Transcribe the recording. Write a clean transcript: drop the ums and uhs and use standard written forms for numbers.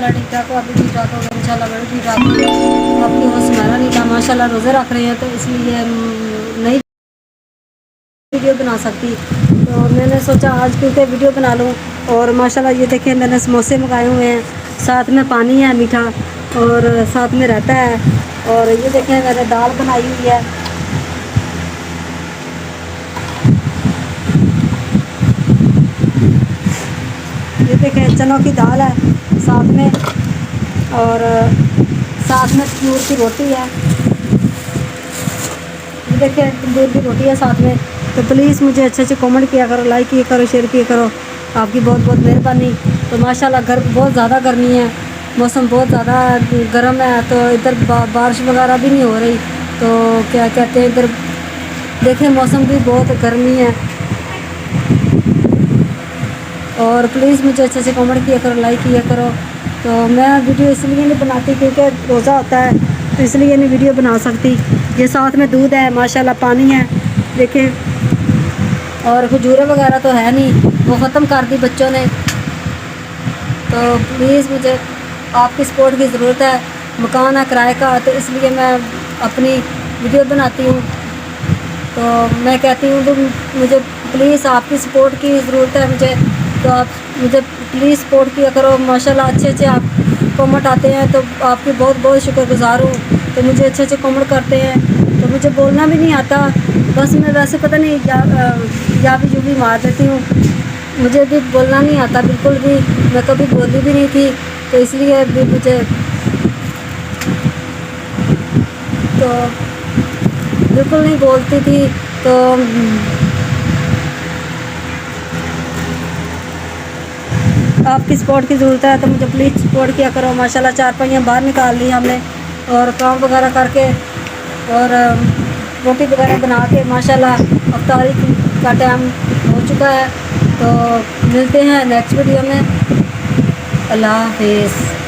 माशाल्लाह ठीक ठाक हो, अभी ठीक ठाक हो इंशाल्लाह, बड़ी ठीक ठाक हो। आपकी वो सुनहरा नीला माशाल्लाह रोज़े रख रहे हैं, तो इसलिए नई वीडियो बना सकती, तो मैंने सोचा आज क्योंकि वीडियो बना लूँ। और माशाल्लाह ये देखिए मैंने समोसे मंगाए हुए हैं, साथ में पानी है मीठा और साथ में रहता है। और ये देखें मैंने दाल बनाई हुई है, ये देखें चनों की दाल है साथ में, और साथ में तंदूर की रोटी है, ये देखें तंदूर की रोटी है साथ में। तो प्लीज़ मुझे अच्छे अच्छे कमेंट किया करो, लाइक किया करो, शेयर किया करो, आपकी बहुत बहुत मेहरबानी। तो माशाल्लाह घर बहुत ज़्यादा गर्मी है, मौसम बहुत ज़्यादा गर्म है, तो इधर बारिश वगैरह भी नहीं हो रही, तो क्या कहते हैं इधर देखें मौसम भी बहुत गर्मी है। और प्लीज़ मुझे अच्छे से कमेंट किया करो, लाइक किया करो। तो मैं वीडियो इसलिए नहीं बनाती क्योंकि रोज़ा होता है, तो इसलिए नहीं वीडियो बना सकती। ये साथ में दूध है माशाल्लाह, पानी है देखें, और खजूरें वगैरह तो है नहीं, वो ख़त्म कर दी बच्चों ने। तो प्लीज़ मुझे आपकी सपोर्ट की ज़रूरत है, मकान है किराए का, तो इसलिए मैं अपनी वीडियो बनाती हूँ। तो मैं कहती हूँ तो मुझे प्लीज़ आपकी सपोर्ट की ज़रूरत है मुझे, तो आप मुझे प्लीज़ सपोर्ट किया करो। माशाल्लाह अच्छे अच्छे आप कमेंट आते हैं, तो आपकी बहुत बहुत शुक्रगुज़ार हूँ। तो मुझे अच्छे अच्छे कमेंट करते हैं, तो मुझे बोलना भी नहीं आता, बस मैं वैसे पता नहीं या भी यूँ भी मार देती हूँ, मुझे भी बोलना नहीं आता बिल्कुल भी, मैं कभी बोली भी नहीं थी, तो इसलिए भी मुझे तो बिल्कुल नहीं बोलती थी। तो आपकी सपोर्ट की ज़रूरत है, तो मुझे प्लीज़ सपोर्ट किया करो। माशाल्लाह 4 पहियाँ बाहर निकाल ली हमने, और काम वगैरह करके और रोटी वगैरह बना के माशाल्लाह अफ्तारी का टाइम हो चुका है। तो मिलते हैं नेक्स्ट वीडियो में, अल्लाह हाफिज़।